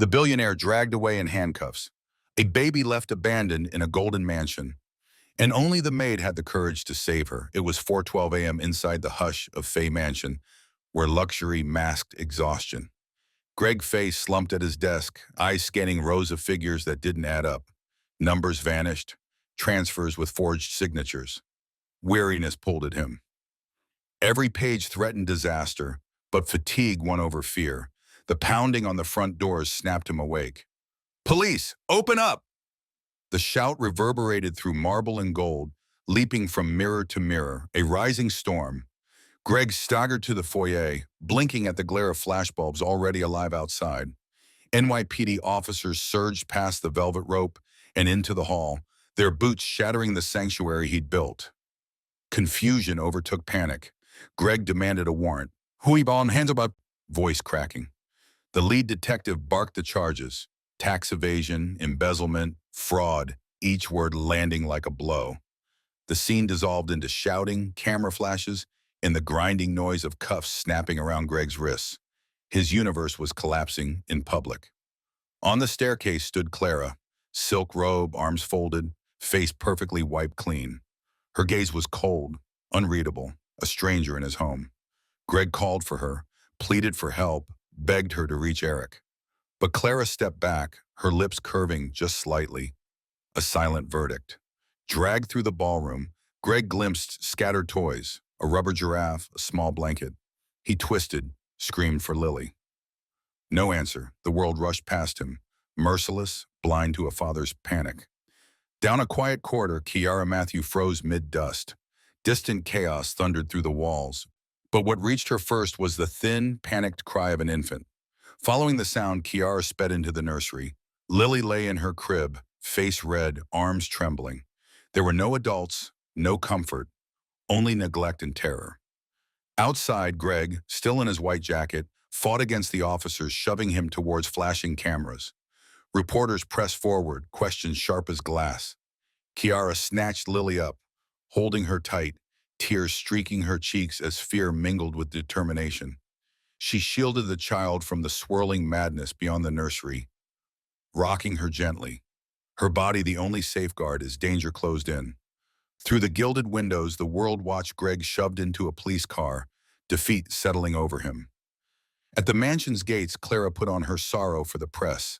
The billionaire dragged away in handcuffs. A baby left abandoned in a golden mansion. And only the maid had the courage to save her. It was 4:12 a.m. inside the hush of Fey Mansion, where luxury masked exhaustion. Greg Fey slumped at his desk, eyes scanning rows of figures that didn't add up. Numbers vanished, transfers with forged signatures. Weariness pulled at him. Every page threatened disaster, but fatigue won over fear. The pounding on the front doors snapped him awake. "Police, open up!" The shout reverberated through marble and gold, leaping from mirror to mirror, a rising storm. Greg staggered to the foyer, blinking at the glare of flashbulbs already alive outside. NYPD officers surged past the velvet rope and into the hall, their boots shattering the sanctuary he'd built. Confusion overtook panic. Greg demanded a warrant. "Hui bon, hands up," voice cracking. The lead detective barked the charges: tax evasion, embezzlement, fraud, each word landing like a blow. The scene dissolved into shouting, camera flashes, and the grinding noise of cuffs snapping around Greg's wrists. His universe was collapsing in public. On the staircase stood Clara, silk robe, arms folded, face perfectly wiped clean. Her gaze was cold, unreadable, a stranger in his home. Greg called for her, pleaded for help, begged her to reach Erick. But Clara stepped back, her lips curving just slightly. A silent verdict. Dragged through the ballroom, Greg glimpsed scattered toys, a rubber giraffe, a small blanket. He twisted, screamed for Lily. No answer. The world rushed past him, merciless, blind to a father's panic. Down a quiet corridor, Kiara Matthew froze mid-dust. Distant chaos thundered through the walls. But what reached her first was the thin, panicked cry of an infant. Following the sound, Kiara sped into the nursery. Lily lay in her crib, face red, arms trembling. There were no adults, no comfort, only neglect and terror. Outside, Greg, still in his white jacket, fought against the officers shoving him towards flashing cameras. Reporters pressed forward, questions sharp as glass. Kiara snatched Lily up, holding her tight, tears streaking her cheeks as fear mingled with determination. She shielded the child from the swirling madness beyond the nursery, rocking her gently, her body the only safeguard as danger closed in. Through the gilded windows, the world watched Greg shoved into a police car, defeat settling over him. At the mansion's gates, Clara put on her sorrow for the press,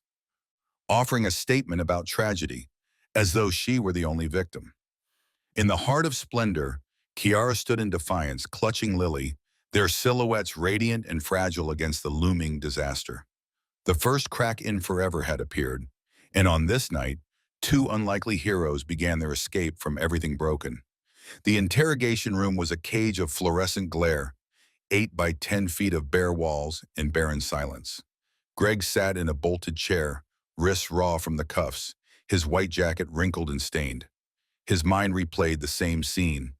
offering a statement about tragedy, as though she were the only victim. In the heart of splendor, Kiara stood in defiance, clutching Lily, their silhouettes radiant and fragile against the looming disaster. The first crack in forever had appeared, and on this night, two unlikely heroes began their escape from everything broken. The interrogation room was a cage of fluorescent glare, 8 by 10 feet of bare walls and barren silence. Greg sat in a bolted chair, wrists raw from the cuffs, his white jacket wrinkled and stained. His mind replayed the same scene.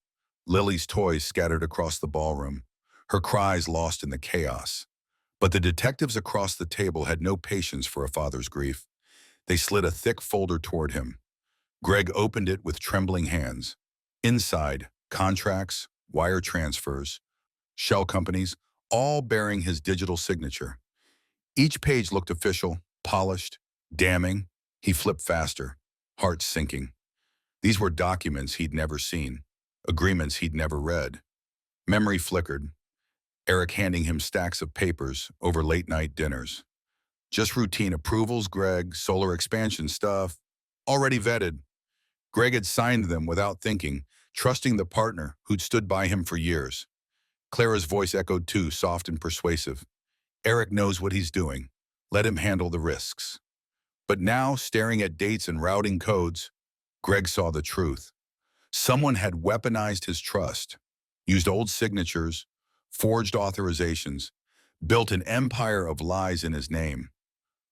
Lily's toys scattered across the ballroom, her cries lost in the chaos. But the detectives across the table had no patience for a father's grief. They slid a thick folder toward him. Greg opened it with trembling hands. Inside, contracts, wire transfers, shell companies, all bearing his digital signature. Each page looked official, polished, damning. He flipped faster, heart sinking. These were documents he'd never seen, agreements he'd never read. Memory flickered, Erick handing him stacks of papers over late-night dinners. Just routine approvals, Greg, solar expansion stuff, already vetted. Greg had signed them without thinking, trusting the partner who'd stood by him for years. Clara's voice echoed too, soft and persuasive. Erick knows what he's doing. Let him handle the risks. But now, staring at dates and routing codes, Greg saw the truth. Someone had weaponized his trust, used old signatures, forged authorizations, built an empire of lies in his name.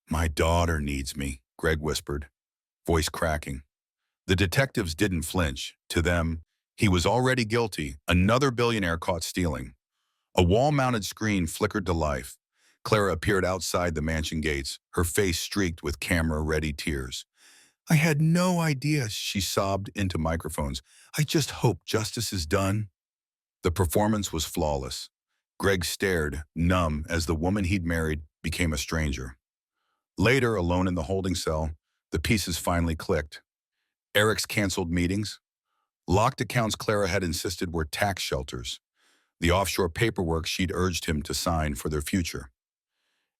"My daughter needs me," Greg whispered, voice cracking. The detectives didn't flinch. To them, he was already guilty, another billionaire caught stealing. A wall-mounted screen flickered to life. Clara appeared outside the mansion gates, her face streaked with camera-ready tears. "I had no idea," she sobbed into microphones. "I just hope justice is done." The performance was flawless. Greg stared, numb, as the woman he'd married became a stranger. Later, alone in the holding cell, the pieces finally clicked. Erick's canceled meetings, locked accounts Clara had insisted were tax shelters, the offshore paperwork she'd urged him to sign for their future.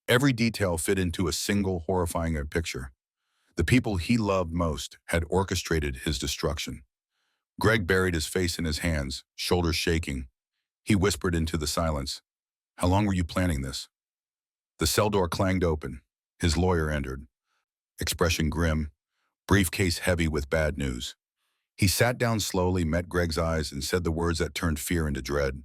Every detail fit into a single horrifying picture. The people he loved most had orchestrated his destruction. Greg buried his face in his hands, shoulders shaking. He whispered into the silence, "How long were you planning this?" The cell door clanged open. His lawyer entered, expression grim, briefcase heavy with bad news. He sat down slowly, met Greg's eyes, and said the words that turned fear into dread.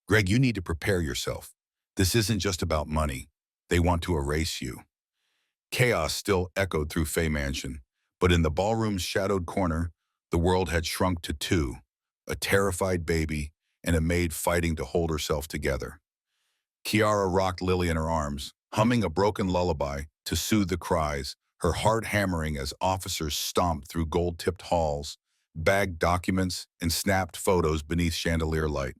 "Greg, you need to prepare yourself. This isn't just about money. They want to erase you." Chaos still echoed through Fey Mansion, but in the ballroom's shadowed corner, the world had shrunk to two, a terrified baby and a maid fighting to hold herself together. Kiara rocked Lily in her arms, humming a broken lullaby to soothe the cries, her heart hammering as officers stomped through gold-tipped halls, bagged documents, and snapped photos beneath chandelier light.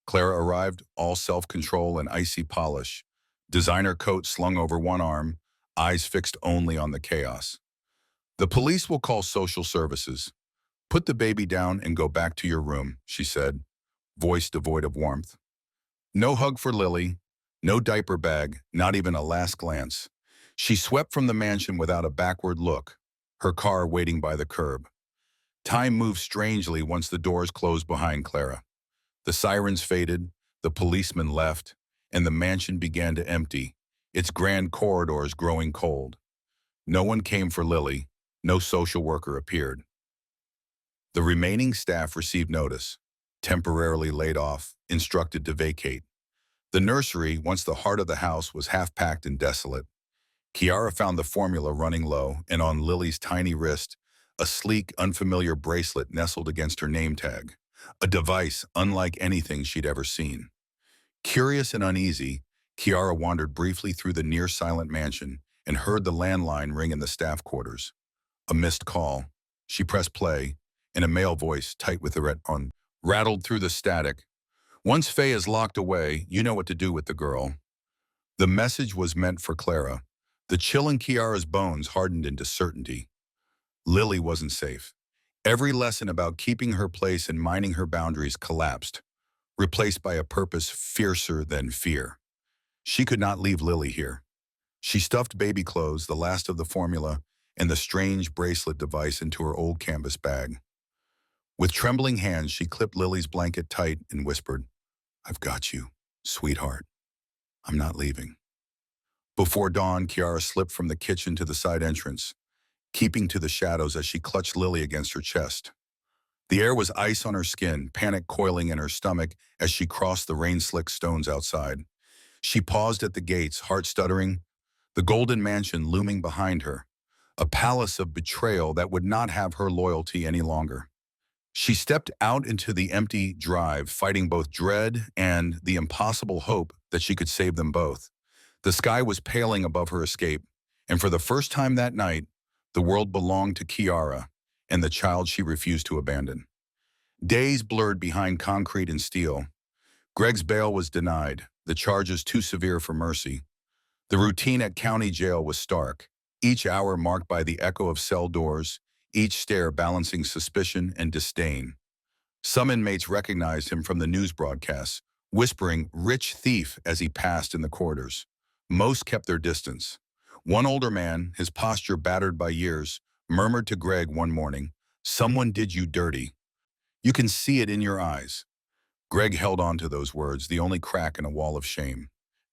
Clara arrived, all self-control and icy polish, designer coat slung over one arm, eyes fixed only on the chaos. "The police will call social services. Put the baby down and go back to your room," she said, voice devoid of warmth. No hug for Lily, no diaper bag, not even a last glance. She swept from the mansion without a backward look, her car waiting by the curb. Time moved strangely once the doors closed behind Clara. The sirens faded, the policemen left, and the mansion began to empty, its grand corridors growing cold. No one came for Lily, no social worker appeared. The remaining staff received notice, temporarily laid off, instructed to vacate. The nursery, once the heart of the house, was half-packed and desolate. Kiara found the formula running low, and on Lily's tiny wrist, a sleek, unfamiliar bracelet nestled against her name tag, a device unlike anything she'd ever seen. Curious and uneasy, Kiara wandered briefly through the near-silent mansion and heard the landline ring in the staff quarters. A missed call. She pressed play, and a male voice, tight with the red on, rattled through the static. "Once Faye is locked away, you know what to do with the girl." The message was meant for Clara. The chill in Kiara's bones hardened into certainty. Lily wasn't safe. Every lesson about keeping her place and minding her boundaries collapsed, replaced by a purpose fiercer than fear. She could not leave Lily here. She stuffed baby clothes, the last of the formula, and the strange bracelet device into her old canvas bag. With trembling hands, she clipped Lily's blanket tight and whispered, "I've got you, sweetheart. I'm not leaving." Before dawn, Kiara slipped from the kitchen to the side entrance, keeping to the shadows as she clutched Lily against her chest. The air was ice on her skin, panic coiling in her stomach as she crossed the rain-slicked stones outside. She paused at the gates, heart stuttering, the golden mansion looming behind her, a palace of betrayal that would not have her loyalty any longer. She stepped out into the empty drive, fighting both dread and the impossible hope that she could save them both. The sky was paling above her escape, and for the first time that night, the world belonged to Kiara and the child she refused to abandon. Days blurred behind concrete and steel. Greg's bail was denied, the charges too severe for mercy. The routine at county jail was stark, each hour marked by the echo of cell doors, each stare balancing suspicion and disdain. Some inmates recognized him from the news broadcasts, whispering "rich thief" as he passed in the corridors. Most kept their distance. One older man, his posture battered by years, murmured to Greg one morning, "Someone did you dirty. You can see it in your eyes." Greg held on to those words, the only crack in a wall of shame.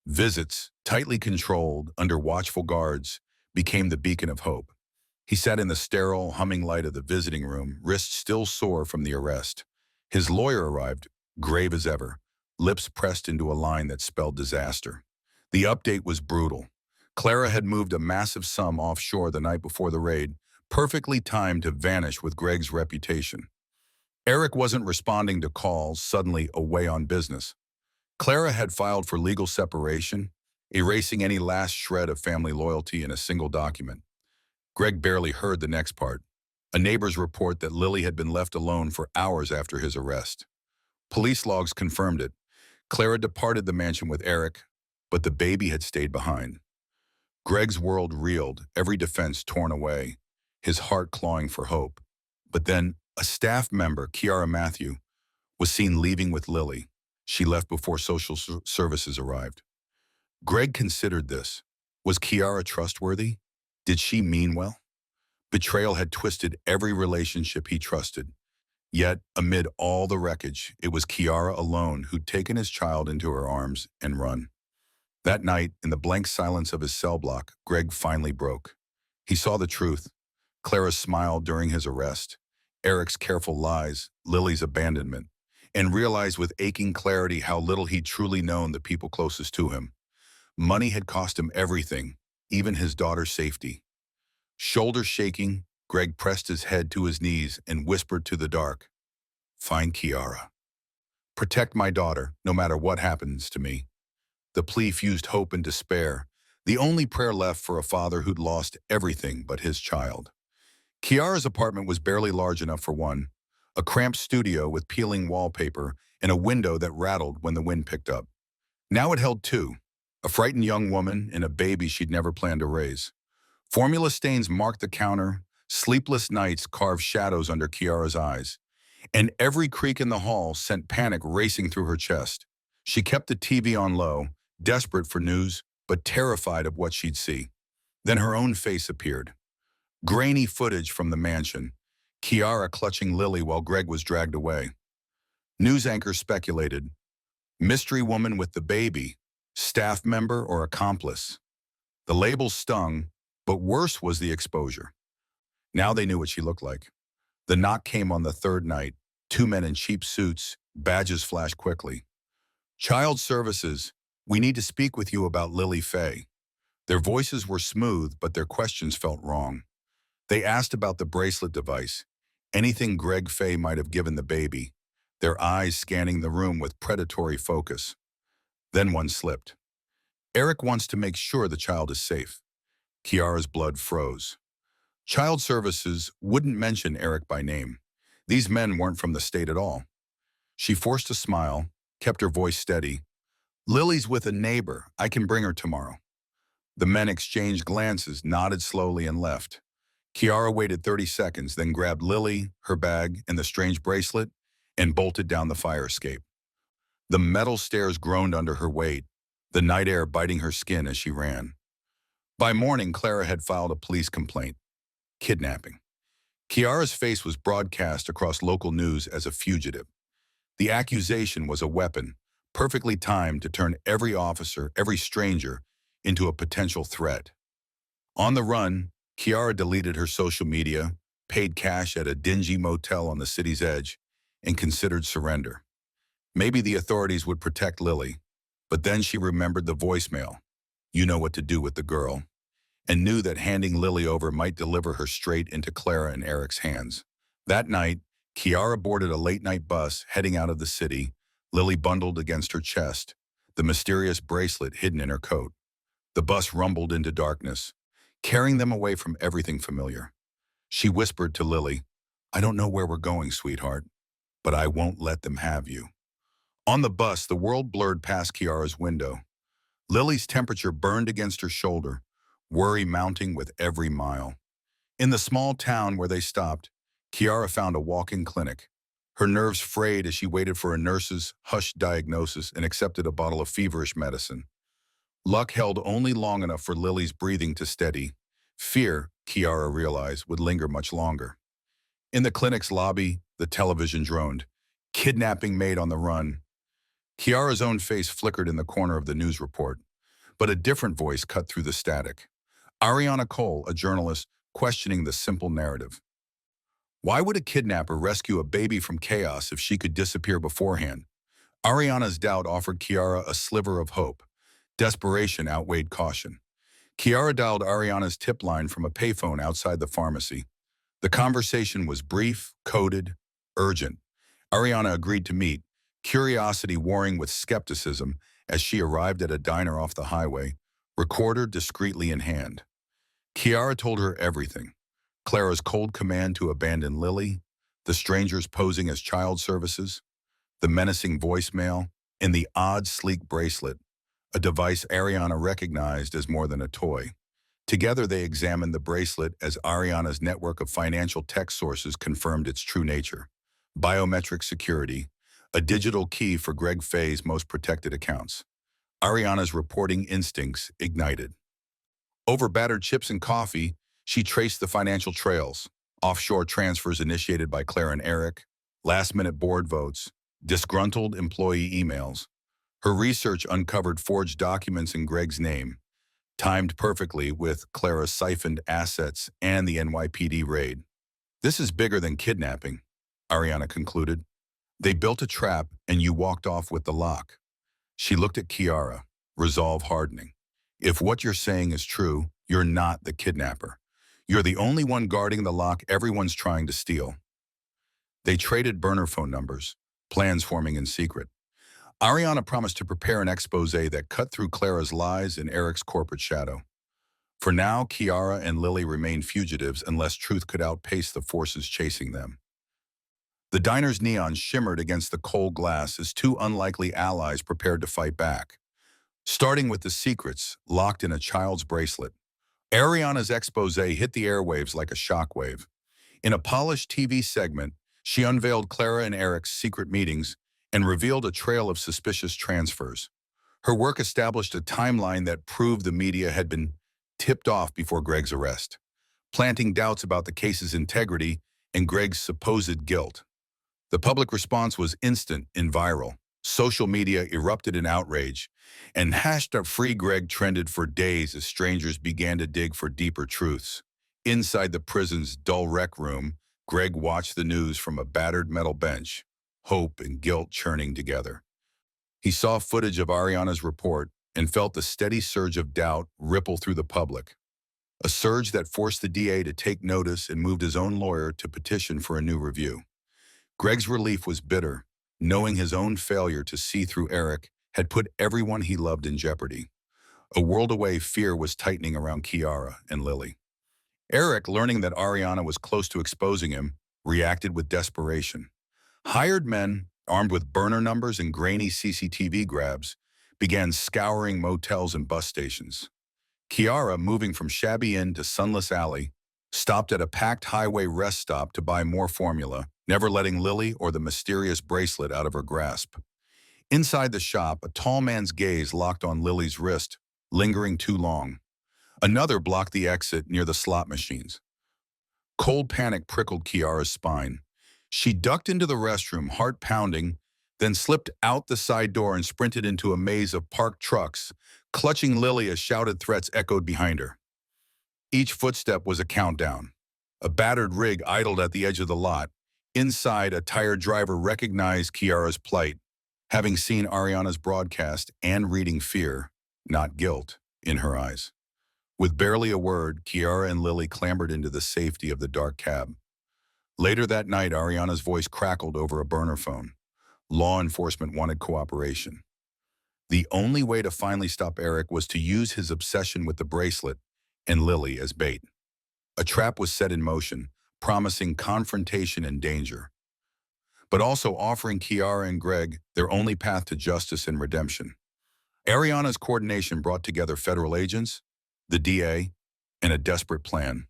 Visits, tightly controlled, under watchful guards, became the beacon of hope. He sat in the sterile, humming light of the visiting room, wrists still sore from the arrest. His lawyer arrived, grave as ever, lips pressed into a line that spelled disaster. The update was brutal. Clara had moved a massive sum offshore the night before the raid, perfectly timed to vanish with Greg's reputation. Erick wasn't responding to calls, suddenly away on business. Clara had filed for legal separation, erasing any last shred of family loyalty in a single document. Greg barely heard the next part, a neighbor's report that Lily had been left alone for hours after his arrest. Police logs confirmed it. Clara departed the mansion with Erick, but the baby had stayed behind. Greg's world reeled, every defense torn away, his heart clawing for hope. But then, a staff member, Kiara Matthew, was seen leaving with Lily. She left before social services arrived. Greg considered this. Was Kiara trustworthy? Did she mean well? Betrayal had twisted every relationship he trusted. Yet, amid all the wreckage, it was Kiara alone who'd taken his child into her arms and run. That night, in the blank silence of his cell block, Greg finally broke. He saw the truth. Clara's smile during his arrest, Erick's careful lies, Lily's abandonment, and realized with aching clarity how little he'd truly known the people closest to him. Money had cost him everything, even his daughter's safety. Shoulders shaking, Greg pressed his head to his knees and whispered to the dark, "Find Kiara. Protect my daughter, no matter what happens to me." The plea fused hope and despair, the only prayer left for a father who'd lost everything but his child. Kiara's apartment was barely large enough for one, a cramped studio with peeling wallpaper and a window that rattled when the wind picked up. Now it held two, a frightened young woman and a baby she'd never planned to raise. Formula stains marked the counter, sleepless nights carved shadows under Kiara's eyes, and every creak in the hall sent panic racing through her chest. She kept the TV on low, desperate for news, but terrified of what she'd see. Then her own face appeared. Grainy footage from the mansion, Kiara clutching Lily while Greg was dragged away. News anchors speculated, mystery woman with the baby, staff member or accomplice. The labels stung, but worse was the exposure. Now they knew what she looked like. The knock came on the third night. Two men in cheap suits, badges flashed quickly. "Child Services, we need to speak with you about Lily Fey." Their voices were smooth, but their questions felt wrong. They asked about the bracelet device, anything Greg Fey might have given the baby, their eyes scanning the room with predatory focus. Then one slipped. "Erick wants to make sure the child is safe." Kiara's blood froze. Child Services wouldn't mention Erick by name. These men weren't from the state at all. She forced a smile, kept her voice steady. "Lily's with a neighbor. I can bring her tomorrow." The men exchanged glances, nodded slowly, and left. Kiara waited 30 seconds, then grabbed Lily, her bag, and the strange bracelet, and bolted down the fire escape. The metal stairs groaned under her weight, the night air biting her skin as she ran. By morning, Clara had filed a police complaint. Kidnapping. Kiara's face was broadcast across local news as a fugitive. The accusation was a weapon, perfectly timed to turn every officer, every stranger, into a potential threat. On the run, Kiara deleted her social media, paid cash at a dingy motel on the city's edge, and considered surrender. Maybe the authorities would protect Lily, but then she remembered the voicemail, "You know what to do with the girl," and knew that handing Lily over might deliver her straight into Clara and Erick's hands. That night, Kiara boarded a late-night bus heading out of the city, Lily bundled against her chest, the mysterious bracelet hidden in her coat. The bus rumbled into darkness, carrying them away from everything familiar. She whispered to Lily, "I don't know where we're going, sweetheart, but I won't let them have you." On the bus, the world blurred past Kiara's window. Lily's temperature burned against her shoulder, worry mounting with every mile. In the small town where they stopped, Kiara found a walk-in clinic. Her nerves frayed as she waited for a nurse's hushed diagnosis and accepted a bottle of feverish medicine. Luck held only long enough for Lily's breathing to steady. Fear, Kiara realized, would linger much longer. In the clinic's lobby, the television droned. Kidnapping Maid on the run. Kiara's own face flickered in the corner of the news report, but a different voice cut through the static. Ariana Cole, a journalist, questioning the simple narrative. Why would a kidnapper rescue a baby from chaos if she could disappear beforehand? Ariana's doubt offered Kiara a sliver of hope. Desperation outweighed caution. Kiara dialed Ariana's tip line from a payphone outside the pharmacy. The conversation was brief, coded, urgent. Ariana agreed to meet, curiosity warring with skepticism as she arrived at a diner off the highway, recorder discreetly in hand. Kiara told her everything. Clara's cold command to abandon Lily, the strangers posing as child services, the menacing voicemail, and the odd, sleek bracelet, a device Ariana recognized as more than a toy. Together, they examined the bracelet as Ariana's network of financial tech sources confirmed its true nature. Biometric security, a digital key for Greg Fey's most protected accounts. Ariana's reporting instincts ignited. Over battered chips and coffee, she traced the financial trails, offshore transfers initiated by Clara and Erick, last-minute board votes, disgruntled employee emails. Her research uncovered forged documents in Greg's name, timed perfectly with Clara's siphoned assets and the NYPD raid. This is bigger than kidnapping, Ariana concluded. They built a trap and you walked off with the lock. She looked at Kiara, resolve hardening. If what you're saying is true, you're not the kidnapper. You're the only one guarding the lock everyone's trying to steal. They traded burner phone numbers, plans forming in secret. Ariana promised to prepare an expose that cut through Clara's lies and Erick's corporate shadow. For now, Kiara and Lily remained fugitives unless truth could outpace the forces chasing them. The diner's neon shimmered against the cold glass as two unlikely allies prepared to fight back. Starting with the secrets locked in a child's bracelet, Ariana's expose hit the airwaves like a shockwave. In a polished TV segment, she unveiled Clara and Erick's secret meetings and revealed a trail of suspicious transfers. Her work established a timeline that proved the media had been tipped off before Greg's arrest, planting doubts about the case's integrity and Greg's supposed guilt. The public response was instant and viral. Social media erupted in outrage, and #FreeGreg trended for days as strangers began to dig for deeper truths. Inside the prison's dull rec room, Greg watched the news from a battered metal bench, hope and guilt churning together. He saw footage of Ariana's report and felt the steady surge of doubt ripple through the public, a surge that forced the DA to take notice and moved his own lawyer to petition for a new review. Greg's relief was bitter, knowing his own failure to see through Erick had put everyone he loved in jeopardy. A world-away fear was tightening around Kiara and Lily. Erick, learning that Ariana was close to exposing him, reacted with desperation. Hired men, armed with burner numbers and grainy CCTV grabs, began scouring motels and bus stations. Kiara, moving from shabby inn to sunless alley, stopped at a packed highway rest stop to buy more formula, never letting Lily or the mysterious bracelet out of her grasp. Inside the shop, a tall man's gaze locked on Lily's wrist, lingering too long. Another blocked the exit near the slot machines. Cold panic prickled Kiara's spine. She ducked into the restroom, heart pounding, then slipped out the side door and sprinted into a maze of parked trucks, clutching Lily as shouted threats echoed behind her. Each footstep was a countdown. A battered rig idled at the edge of the lot. Inside, a tired driver recognized Kiara's plight, having seen Ariana's broadcast and reading fear, not guilt, in her eyes. With barely a word, Kiara and Lily clambered into the safety of the dark cab. Later that night, Ariana's voice crackled over a burner phone. Law enforcement wanted cooperation. The only way to finally stop Erick was to use his obsession with the bracelet and Lily as bait. A trap was set in motion, promising confrontation and danger, but also offering Kiara and Greg their only path to justice and redemption. Ariana's coordination brought together federal agents, the DA, and a desperate plan.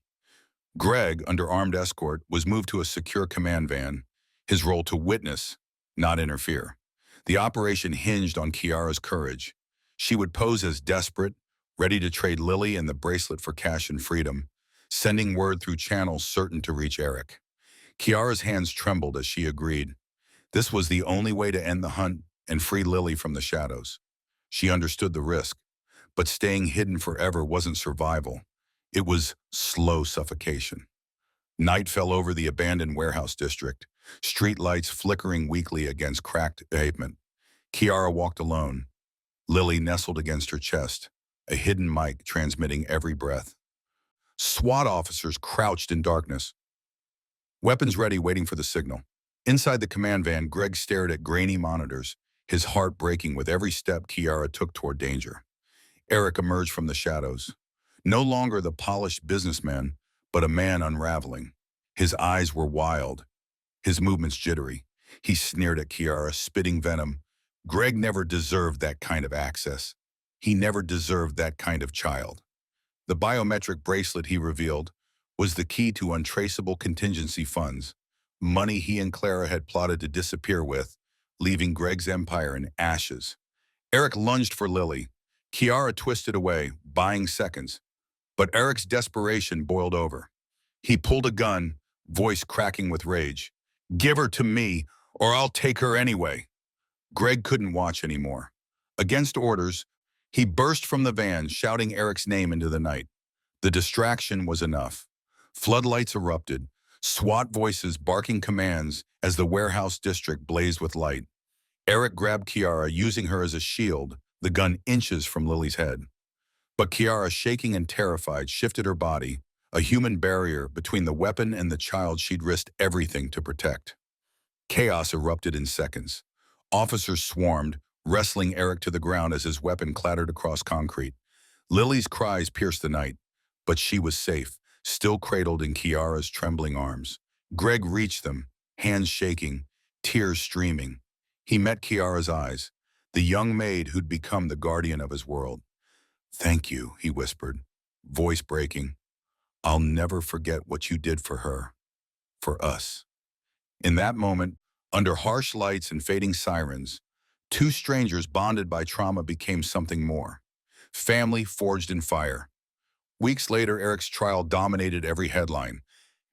Greg, under armed escort, was moved to a secure command van, his role to witness, not interfere. The operation hinged on Kiara's courage. She would pose as desperate, ready to trade Lily and the bracelet for cash and freedom, sending word through channels certain to reach Erick. Kiara's hands trembled as she agreed. This was the only way to end the hunt and free Lily from the shadows. She understood the risk, but staying hidden forever wasn't survival. It was slow suffocation. Night fell over the abandoned warehouse district, street lights flickering weakly against cracked pavement. Kiara walked alone. Lily nestled against her chest, a hidden mic transmitting every breath. SWAT officers crouched in darkness, weapons ready, waiting for the signal. Inside the command van, Greg stared at grainy monitors, his heart breaking with every step Kiara took toward danger. Erick emerged from the shadows, no longer the polished businessman, but a man unraveling. His eyes were wild, his movements jittery. He sneered at Kiara, spitting venom. Greg never deserved that kind of access. He never deserved that kind of child. The biometric bracelet he revealed was the key to untraceable contingency funds, money he and Clara had plotted to disappear with, leaving Greg's empire in ashes. Erick lunged for Lily. Kiara twisted away, buying seconds. But Erick's desperation boiled over. He pulled a gun, voice cracking with rage. "Give her to me, or I'll take her anyway." Greg couldn't watch anymore. Against orders, he burst from the van, shouting Erick's name into the night. The distraction was enough. Floodlights erupted, SWAT voices barking commands as the warehouse district blazed with light. Erick grabbed Kiara, using her as a shield, the gun inches from Lily's head. But Kiara, shaking and terrified, shifted her body, a human barrier between the weapon and the child she'd risked everything to protect. Chaos erupted in seconds. Officers swarmed, wrestling Erick to the ground as his weapon clattered across concrete. Lily's cries pierced the night, but she was safe, still cradled in Kiara's trembling arms. Greg reached them, hands shaking, tears streaming. He met Kiara's eyes, the young maid who'd become the guardian of his world. "Thank you," he whispered, voice breaking. "I'll never forget what you did for her, for us." In that moment, under harsh lights and fading sirens, two strangers bonded by trauma became something more. Family forged in fire. Weeks later, Erick's trial dominated every headline.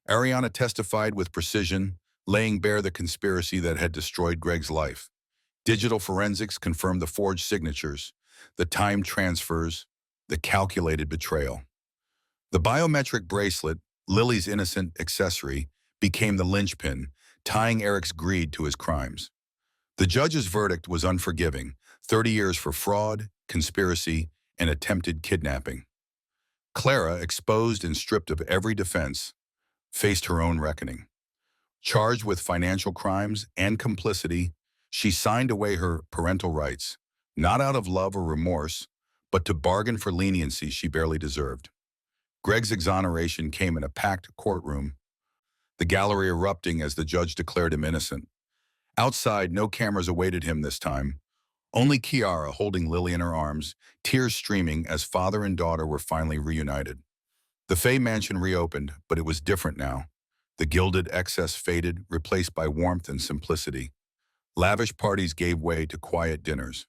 Ariana testified with precision, laying bare the conspiracy that had destroyed Greg's life. Digital forensics confirmed the forged signatures, the time transfers, the calculated betrayal. The biometric bracelet, Lily's innocent accessory, became the linchpin, tying Erick's greed to his crimes. The judge's verdict was unforgiving: 30 years for fraud, conspiracy, and attempted kidnapping. Clara, exposed and stripped of every defense, faced her own reckoning. Charged with financial crimes and complicity, she signed away her parental rights, not out of love or remorse, but to bargain for leniency she barely deserved. Greg's exoneration came in a packed courtroom, the gallery erupting as the judge declared him innocent. Outside, no cameras awaited him this time. Only Kiara holding Lily in her arms, tears streaming as father and daughter were finally reunited. The Fey mansion reopened, but it was different now. The gilded excess faded, replaced by warmth and simplicity. Lavish parties gave way to quiet dinners.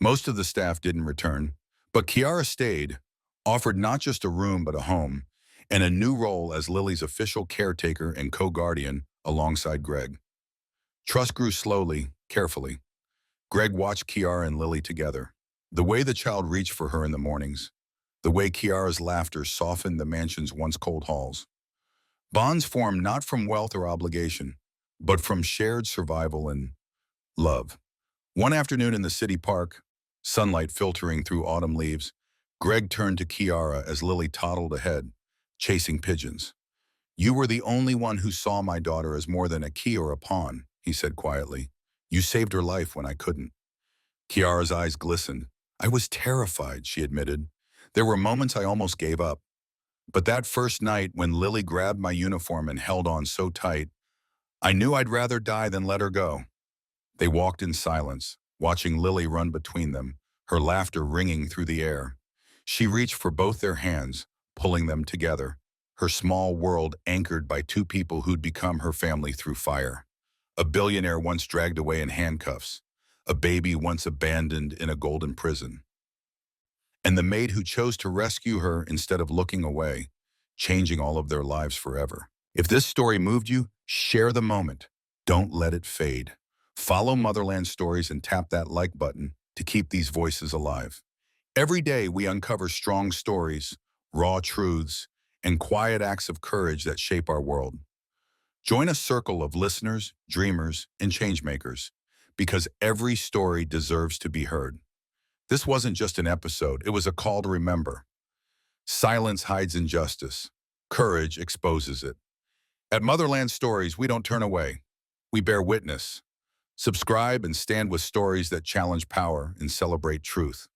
Most of the staff didn't return, but Kiara stayed, offered not just a room but a home, and a new role as Lily's official caretaker and co-guardian alongside Greg. Trust grew slowly, carefully. Greg watched Kiara and Lily together. The way the child reached for her in the mornings, the way Kiara's laughter softened the mansion's once cold halls. Bonds formed not from wealth or obligation, but from shared survival and love. One afternoon in the city park, sunlight filtering through autumn leaves, Greg turned to Kiara as Lily toddled ahead, chasing pigeons. "You were the only one who saw my daughter as more than a key or a pawn," he said quietly. "You saved her life when I couldn't." Kiara's eyes glistened. "I was terrified," she admitted. "There were moments I almost gave up. But that first night when Lily grabbed my uniform and held on so tight, I knew I'd rather die than let her go." They walked in silence, watching Lily run between them, her laughter ringing through the air. She reached for both their hands, pulling them together, her small world anchored by two people who'd become her family through fire. A billionaire once dragged away in handcuffs, a baby once abandoned in a golden prison, and the maid who chose to rescue her instead of looking away, changing all of their lives forever. If this story moved you, share the moment. Don't let it fade. Follow Motherland Stories and tap that like button to keep these voices alive. Every day we uncover strong stories, raw truths, and quiet acts of courage that shape our world. Join a circle of listeners, dreamers, and changemakers, because every story deserves to be heard. This wasn't just an episode, it was a call to remember. Silence hides injustice. Courage exposes it. At Motherland Stories, we don't turn away. We bear witness. Subscribe and stand with stories that challenge power and celebrate truth.